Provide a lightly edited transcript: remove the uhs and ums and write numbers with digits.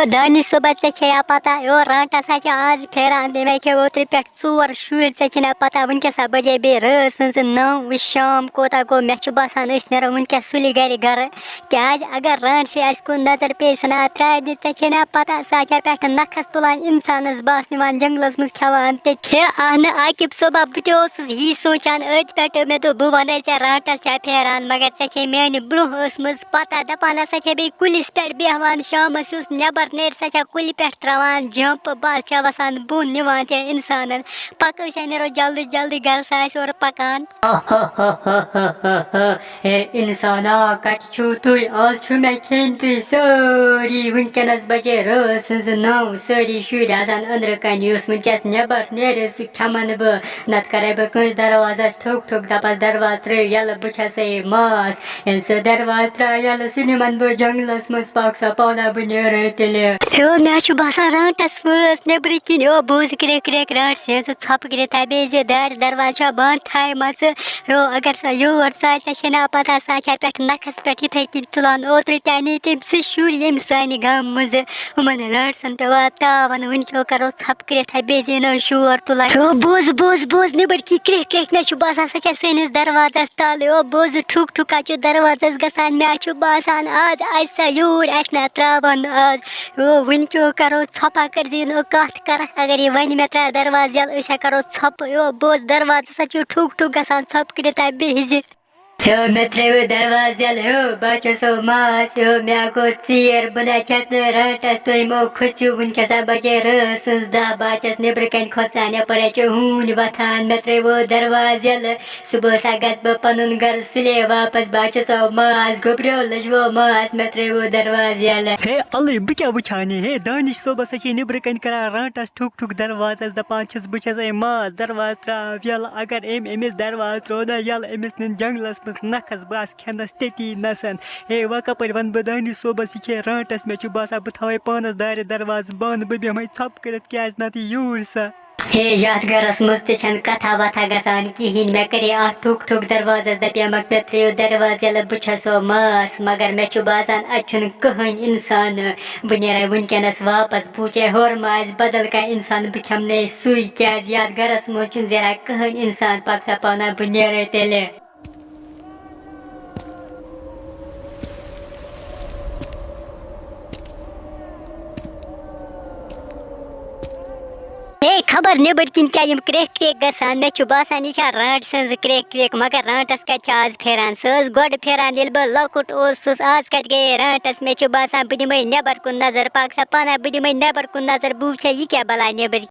दानिश सोबत छे पता यो रांटा सा आज फेरान मे ओत्र पे 4 शुर छे पता वनकस बजे बे रस 9 शाम कोता गो मे बसान नेर वनकस सुली गर गर क्या अगर रांट से कुन नजर पे सना त्रा छे पता सा पे नखस तुलान इंसानस बास निवान जंगलस मज खेवान आन आकिब सोबा बह यी सोचान अत पे मे दो बह वन रांटस फेरान मगर छे मेन ब्रोह पता दपान हसा बे कुलिस पे बेहवान शामस नबर नेर सा कुल पे त्रावान जंप बस वसान बुन निवान इंसान पक नेरो जल्दी जल्दी घर सा और पकान इंसाना कत तुई आज मे खेन तुई सारी वनकस बजे रस 9 सारी शुर अंदर कन वनकस नबर नेर सह खमन बह नत कर बह कस दरवाजा ठोक ठोक दपस दरवाज त्रो यल बह मास सह दरवाज त्रा यल सह निमन बह जंगलस मज पक सा पाना बह नेर मे बसान रांटस मज नबर कन बोज क्रेक क्रेक रांट से छप कर बे दार दरवाजा बंद थाय मस अगर सा योर सा पता सा पे नखस पे इत कन तुलान ओत्र तनी तम सह शुर यम सान गम मज हमन रांटसन पे वातावन वनक्यो करो छप कर बे नो शोर तुलान बोज बोज बोज नबर की क्रेक क्रेक मे बसान सा सैनिस दरवाजस तल बोज ठुक ठुका दरवाजस गसान मे बसान आज सा योर ना त्रावन आज वनक्यो करो छपा कर कत कर अगर ये वन मे त्रा दरवाज यल करो छप बोज दरवाज सा ठुक ठुक गसान छप कर बेज मे त्रो दरवाज यल बचो सो मास मे गो चीर बह रांटस तुम मो खुचु वनकस बजे रस 10 बचस नबर कन खोसान यपर हून वथान मे त्रो दरवाज यल सुबह सा गस बह पन गर सुले वापस बचो सो मास गोब्रो लजवो मास मे त्रो दरवाज यल हे अल्ली बह क्या वुचान हे दानिश सोब नबर कन कर रांटस ठुक ठुक दरवाजस दपान बह मास दरवाज त्राव यल अगर अमिस दरवाज त्रो ना यल अमिस निन जंगलस मज नखस बस खेनस तती नसन हे वह कपर वन बह दानिश सोबस यह रांटस मे बसान बह थवे पानस दार दरवाज बंद बह बेहमे छप कर क्या नत यूर सा हे याथ गरस मज कथा वथा गसान कहें मे करे ठुक ठुक दरवाजस दपमक मे त्रो दरवाज यल बह सो मास मगर मे बसान अत कहन इंसान बह नेर वनकस वापस पूछे होर माज बदल का इंसान बह खमने सुई क्या याथ गरस मज जरा कहन इंसान पक सा पाना बह नेर तेल खबर नबर कन क्या क्रेक क्रेक गसान मे बसान यह रांट सज क्रेक क्रेक मगर रांटस कत आज फेरान सह गोड फेरान ये बह लकुट आज कत गए रांटस मे बसान बह दिमे नबर कुन नजर पाक सा पाना बह दिमे नबर कुन नजर बह वुचे यह क्या बला नबर